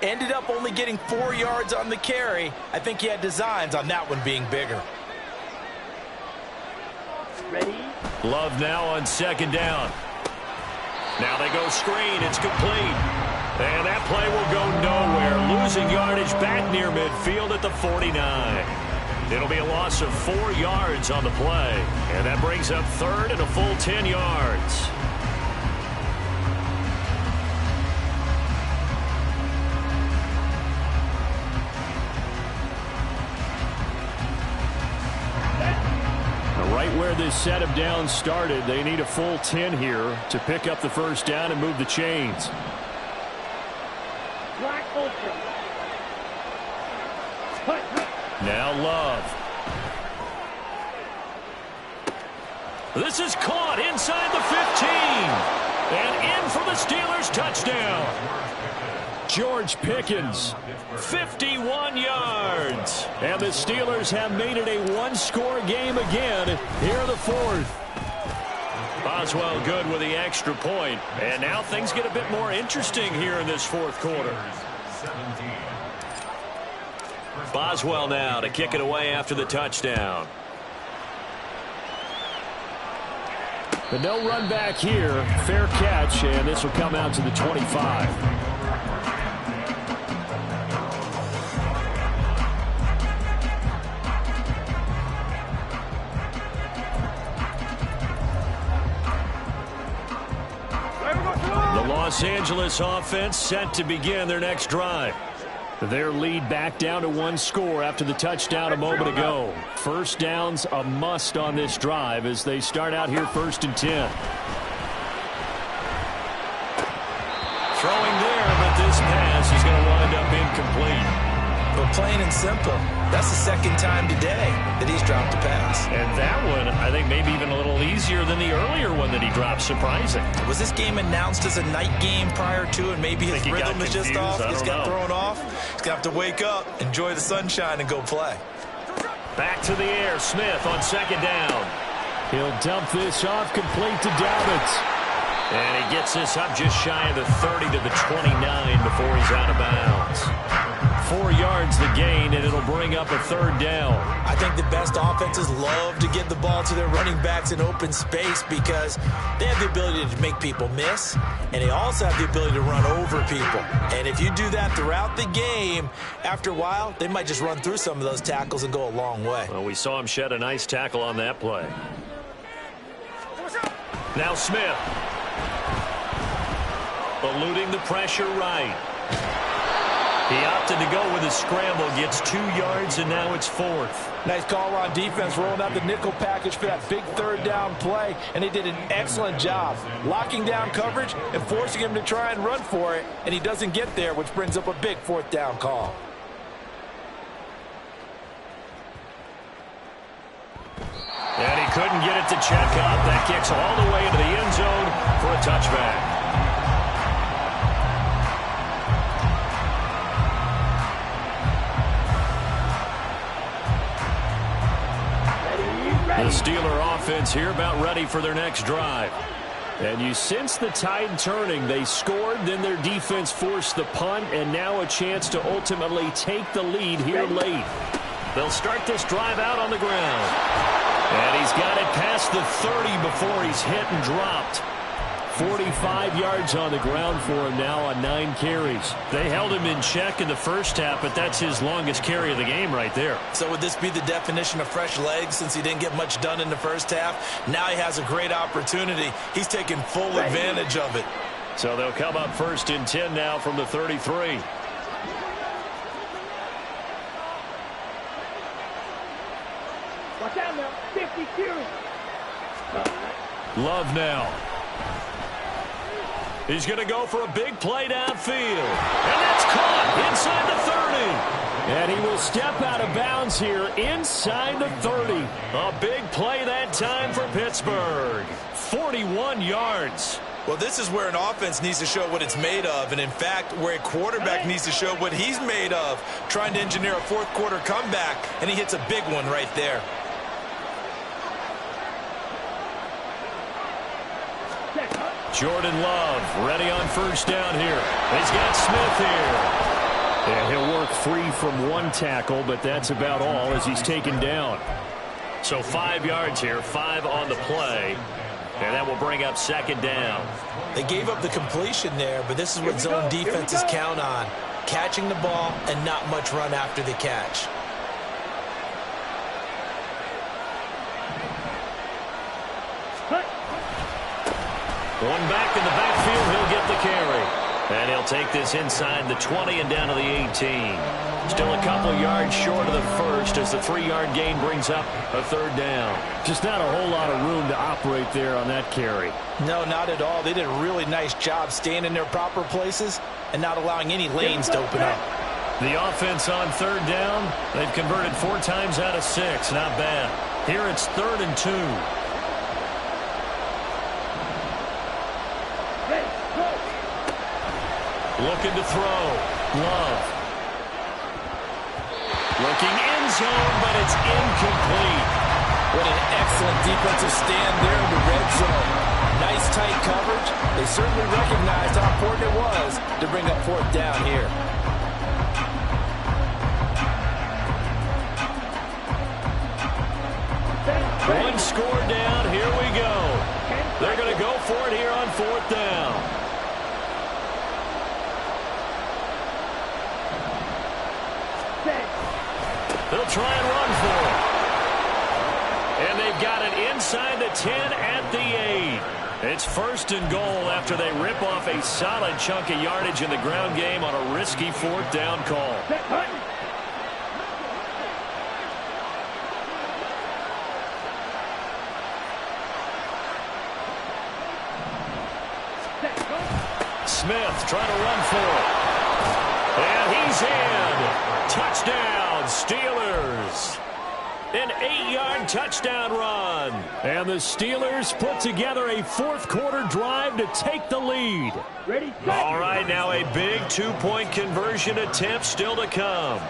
Ended up only getting 4 yards on the carry. I think he had designs on that one being bigger. Ready. Love now on 2nd down. Now they go screen. It's complete. And that play will go nowhere. Losing yardage back near midfield at the 49. It'll be a loss of 4 yards on the play. And that brings up 3rd and a full 10 yards. Right where this set of downs started, they need a full 10 here to pick up the 1st down and move the chains. Black ultra. Now Love. This is caught inside the 15. And in for the Steelers touchdown. George Pickens, 51 yards. And the Steelers have made it a one-score game again here in the 4th. Boswell good with the extra point. And now things get a bit more interesting here in this 4th quarter. Boswell now to kick it away after the touchdown. But no run back here. Fair catch, and this will come out to the 25. Los Angeles offense set to begin their next drive. Their lead back down to 1 score after the touchdown a moment ago. 1st down's a must on this drive as they start out here 1st and 10. Throwing there, but this pass is going to wind up incomplete. But plain and simple, that's the 2nd time today that he's dropped a pass. And that one, I think, maybe even a little easier than the earlier one that he dropped. Surprising. Was this game announced as a night game prior to, and maybe his rhythm is just off? He's got thrown off. He's going to have to wake up, enjoy the sunshine, and go play. Back to the air. Smith on 2nd down. He'll dump this off complete to Dobbins. And he gets this up just shy of the 30 to the 29 before he's out of bounds. 4 yards the gain, and it'll bring up a 3rd down. I think the best offenses love to get the ball to their running backs in open space because they have the ability to make people miss, and they also have the ability to run over people. And if you do that throughout the game, after a while, they might just run through some of those tackles and go a long way. Well, we saw him shed a nice tackle on that play. Now Smith. Eluding the pressure right. He opted to go with a scramble, gets 2 yards, and now it's 4th. Nice call on defense, rolling out the nickel package for that big 3rd down play, and they did an excellent job locking down coverage and forcing him to try and run for it, and he doesn't get there, which brings up a big 4th down call. And he couldn't get it to check up. That kicks all the way into the end zone for a touchback. The Steeler offense here about ready for their next drive. And you sense the tide turning. They scored, then their defense forced the punt, and now a chance to ultimately take the lead here late. They'll start this drive out on the ground. And he's got it past the 30 before he's hit and dropped. 45 yards on the ground for him now on 9 carries. They held him in check in the first half, but that's his longest carry of the game right there. So would this be the definition of fresh legs since he didn't get much done in the first half? Now he has a great opportunity. He's taking full advantage of it. So they'll come up 1st and 10 now from the 33. Watch out now. 52. Love now. He's going to go for a big play downfield. And that's caught inside the 30. And he will step out of bounds here inside the 30. A big play that time for Pittsburgh. 41 yards. Well, this is where an offense needs to show what it's made of, and in fact, where a quarterback needs to show what he's made of, trying to engineer a fourth-quarter comeback, and he hits a big one right there. Jordan Love ready on first down here. He's got Smith here. Yeah, he'll work free from one tackle, but that's about all as he's taken down. So 5 yards here, 5 on the play. And that will bring up second down. They gave up the completion there, but this is what zone defenses count on. Catching the ball and not much run after the catch. One back in the backfield, he'll get the carry. And he'll take this inside the 20 and down to the 18. Still a couple yards short of the first as the 3-yard gain brings up a third down. Just not a whole lot of room to operate there on that carry. No, not at all. They did a really nice job staying in their proper places and not allowing any lanes to open up. The offense on third down, they've converted 4 times out of 6. Not bad. Here it's 3rd and 2. Looking to throw. Love. Looking end zone, but it's incomplete. What an excellent defensive stand there in the red zone. Nice tight coverage. They certainly recognized how important it was to bring up 4th down here. One score down. Here we go. They're going to go for it here on 4th down. They'll try and run for it. And they've got it inside the 10 at the 8. It's 1st and goal after they rip off a solid chunk of yardage in the ground game on a risky 4th down call. Smith trying to run for it. And he's in. Touchdown, Steelers. An 8-yard touchdown run. And the Steelers put together a 4th-quarter drive to take the lead. Ready, All right, now a big 2-point conversion attempt still to come.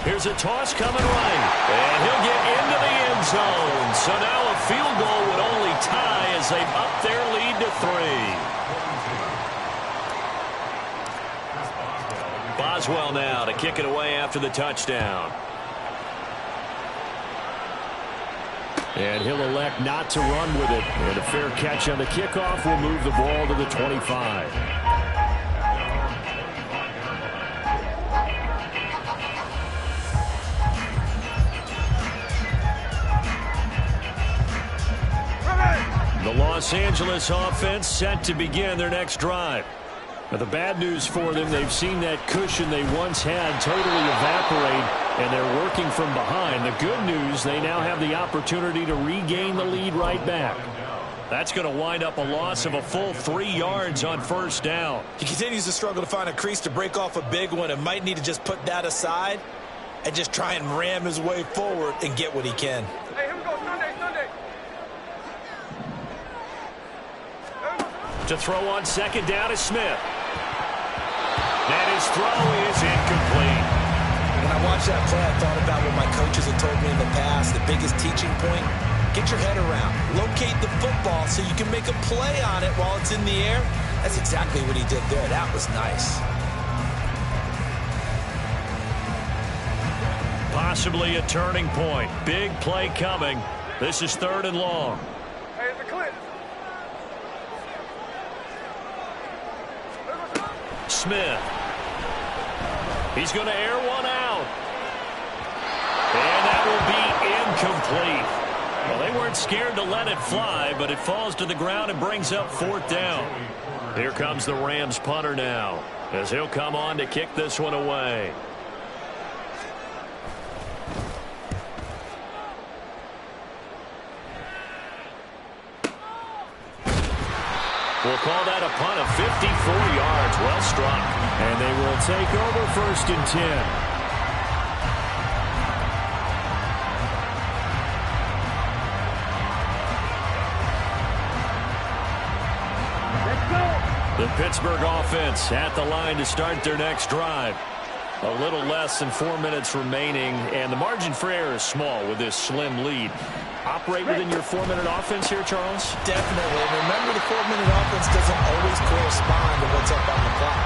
Here's a toss coming right. And he'll get into the end zone. So now a field goal would only tie as they've upped their lead to 3. Boswell now to kick it away after the touchdown. And he'll elect not to run with it. And a fair catch on the kickoff will move the ball to the 25. The Los Angeles offense set to begin their next drive. Now, the bad news for them, they've seen that cushion they once had totally evaporate, and they're working from behind. The good news, they now have the opportunity to regain the lead right back. That's going to wind up a loss of a full 3 yards on 1st down. He continues to struggle to find a crease to break off a big one and might need to just put that aside and just try and ram his way forward and get what he can. Hey, here we go. Sunday. To throw on 2nd down is Smith. And his throw is incomplete. When I watched that play, I thought about what my coaches had told me in the past. The biggest teaching point, get your head around. Locate the football so you can make a play on it while it's in the air. That's exactly what he did there. That was nice. Possibly a turning point. Big play coming. This is 3rd and long. Hey, it's a clip. Smith. He's going to air one out. And that will be incomplete. Well, they weren't scared to let it fly, but it falls to the ground and brings up 4th down. Here comes the Rams punter now, as he'll come on to kick this one away. We'll call that a punt of 54 yards. Well struck. And they will take over 1st and 10. The Pittsburgh offense at the line to start their next drive. A little less than 4 minutes remaining, and the margin for error is small with this slim lead. Operate within your 4-minute offense here, Charles? Definitely. Remember, the 4-minute offense doesn't always correspond to what's up on the clock.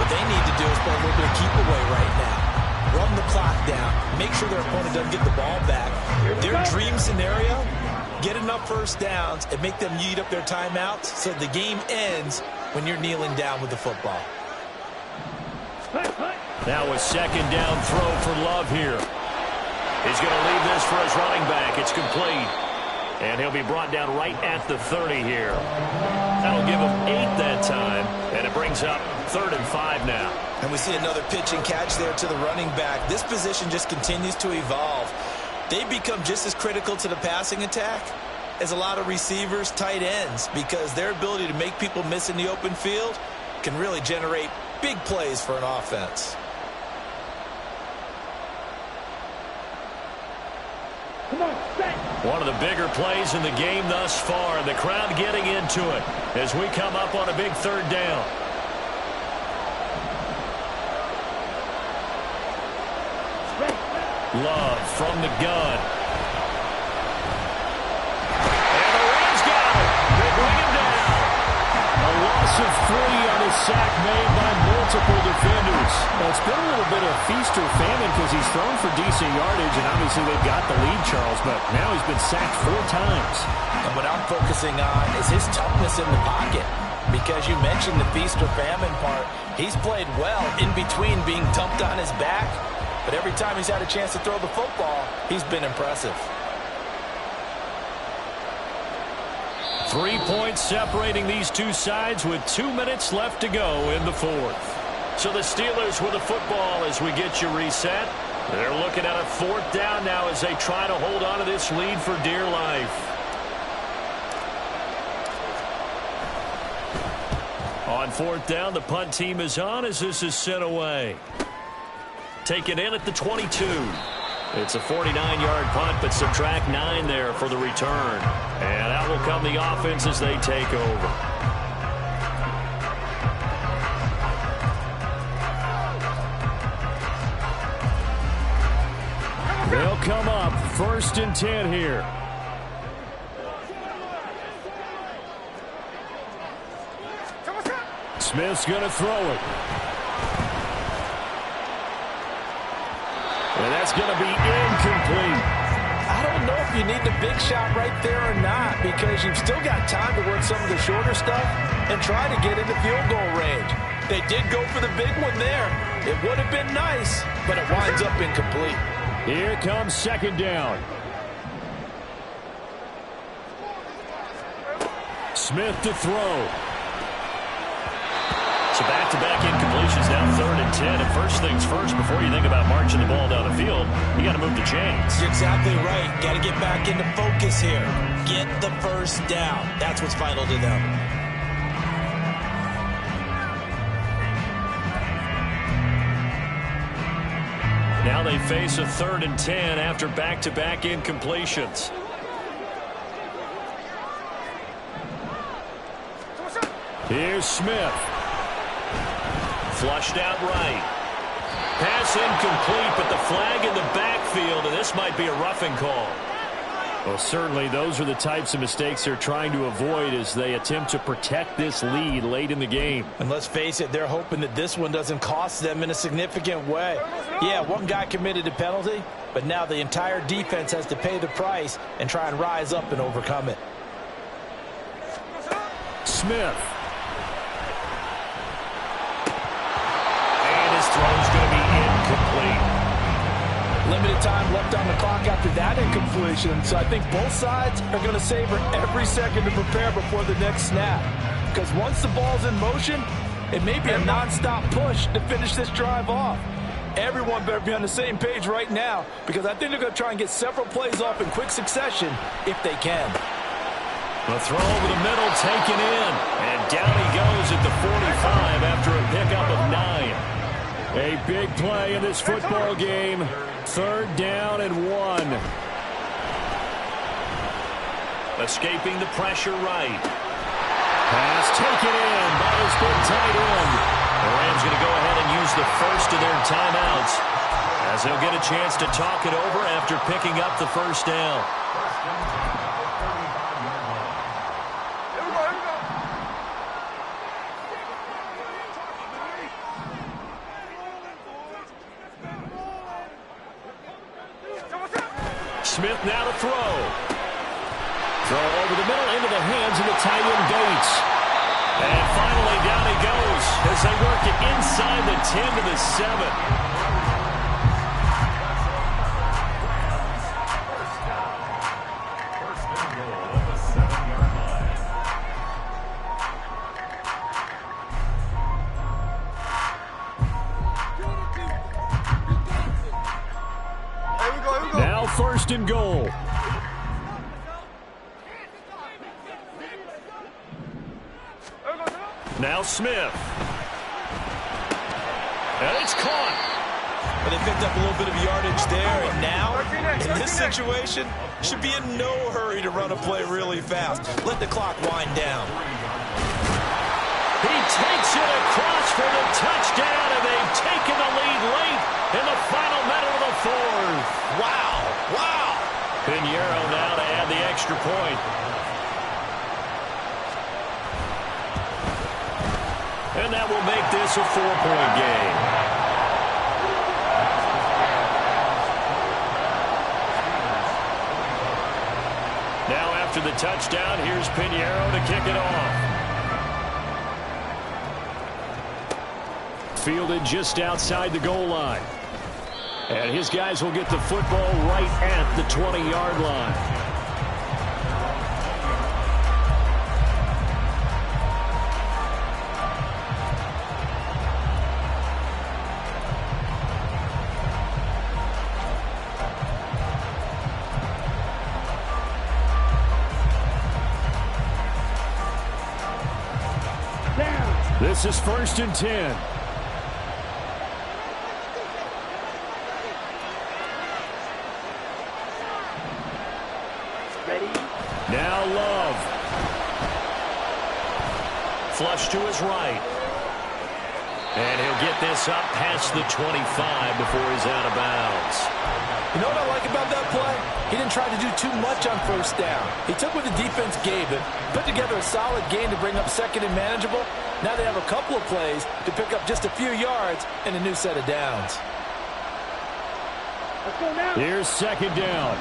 What they need to do is play a little bit of keep away right now. Run the clock down. Make sure their opponent doesn't get the ball back. Their dream scenario, get enough first downs and make them eat up their timeouts so the game ends when you're kneeling down with the football. Now a 2nd down throw for Love here. He's going to leave this for his running back. It's complete. And he'll be brought down right at the 30 here. That'll give him 8 that time. And it brings up 3rd and 5 now. And we see another pitch and catch there to the running back. This position just continues to evolve. They become just as critical to the passing attack as a lot of receivers, tight ends, because their ability to make people miss in the open field can really generate big plays for an offense. One of the bigger plays in the game thus far. The crowd getting into it as we come up on a big 3rd down. Love from the gun. And the Rams got him. They bring him down. A loss of 3 on a sack made by multiple defenders. Well, it's been a little bit of feast or famine because he's thrown for decent yardage, and obviously they've got the lead, Charles, but now he's been sacked 4 times. And what I'm focusing on is his toughness in the pocket, because you mentioned the feast or famine part. He's played well in between being dumped on his back, but every time he's had a chance to throw the football, he's been impressive. 3 points separating these two sides with 2 minutes left to go in the 4th. So the Steelers with the football as we get you reset. They're looking at a 4th down now as they try to hold on to this lead for dear life. On 4th down, the punt team is on as this is sent away. Taken in at the 22. It's a 49-yard punt, but subtract 9 there for the return. And out will come the offense as they take over. They'll come up 1st and 10 here. Smith's going to throw it. And that's going to be incomplete. I don't know if you need the big shot right there or not, because you've still got time to work some of the shorter stuff and try to get into field goal range. They did go for the big one there. It would have been nice, but it winds up incomplete. Here comes 2nd down. Smith to throw. So back-to-back incompletions now 3rd and 10. And first things first, before you think about marching the ball down the field, you got to move the chains. You're exactly right. Got to get back into focus here. Get the first down. That's what's vital to them. Now they face a 3rd and 10 after back-to-back incompletions. Here's Smith. Flushed out right. Pass incomplete, but the flag in the backfield, and this might be a roughing call. Well, certainly those are the types of mistakes they're trying to avoid as they attempt to protect this lead late in the game. And let's face it, they're hoping that this one doesn't cost them in a significant way. Yeah, one guy committed a penalty, but now the entire defense has to pay the price and try and rise up and overcome it. Smith. And his throw's going to be incomplete. Limited time left on the clock after that incompletion, so I think both sides are going to savor every second to prepare before the next snap. Because once the ball's in motion, it may be a non-stop push to finish this drive off. Everyone better be on the same page right now, because I think they're going to try and get several plays off in quick succession if they can. The throw over the middle taken in. And down he goes at the 45 after a pickup of 9. A big play in this football game. 3rd down and 1. Escaping the pressure right. Pass taken in by his big tight end. The Rams going to go ahead and use the first of their timeouts as they'll get a chance to talk it over after picking up the first down. Smith now to throw. Throw over the middle into the hands of the tight end Bates. And finally down he goes as they work it inside the 10 to the 7. Now 1st and goal. Now Smith. And it's caught. But they picked up a little bit of yardage there, and now, in this situation, should be in no hurry to run a play really fast. Let the clock wind down. He takes it across for the touchdown, and they've taken the lead late in the final minute of the 4th. Wow, wow. Pinheiro now to add the extra point. And that will make this a 4-point game. Now after the touchdown, here's Pinheiro to kick it off. Fielded just outside the goal line. And his guys will get the football right at the 20-yard line. This is 1st and 10. Now Love. Flush to his right. And he'll get this up past the 25 before he's out of bounds. You know what I like about that play? He didn't try to do too much on 1st down. He took what the defense gave him, put together a solid game to bring up 2nd and manageable. Now they have a couple of plays to pick up just a few yards and a new set of downs. Let's go now. Here's 2nd down.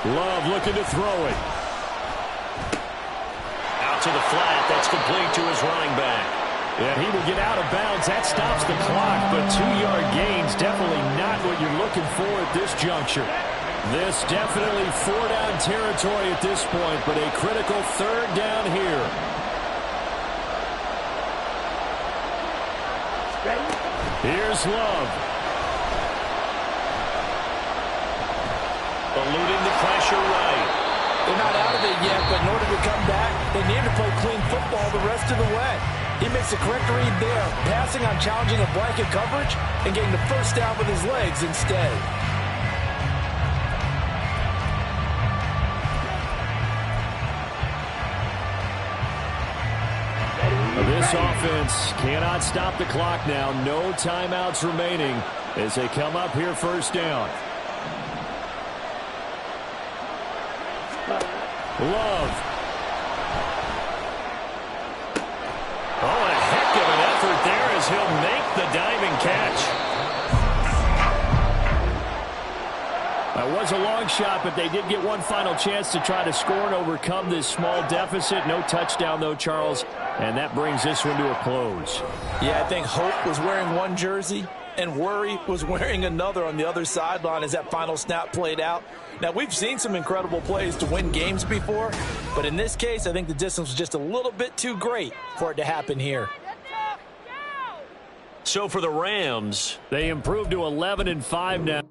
Love looking to throw it. Out to the flat. That's complete to his running back. And he will get out of bounds. That stops the clock, but 2-yard gains definitely not what you're looking for at this juncture. This definitely 4-down territory at this point, but a critical 3rd down here. Here's Love. Eluding the pressure right. They're not out of it yet, but in order to come back, they need to play clean football the rest of the way. He makes the correct read there, passing on challenging a blanket coverage and getting the 1st down with his legs instead. This offense cannot stop the clock now. No timeouts remaining as they come up here 1st down. Love. Oh, a heck of an effort there as he'll make the diving catch. That was a long shot, but they did get one final chance to try to score and overcome this small deficit. No touchdown, though, Charles, and that brings this one to a close. Yeah, I think Hope was wearing one jersey and Worry was wearing another on the other sideline as that final snap played out. Now, we've seen some incredible plays to win games before, but in this case, I think the distance was just a little bit too great for it to happen here. So for the Rams, they improved to 11-5 now.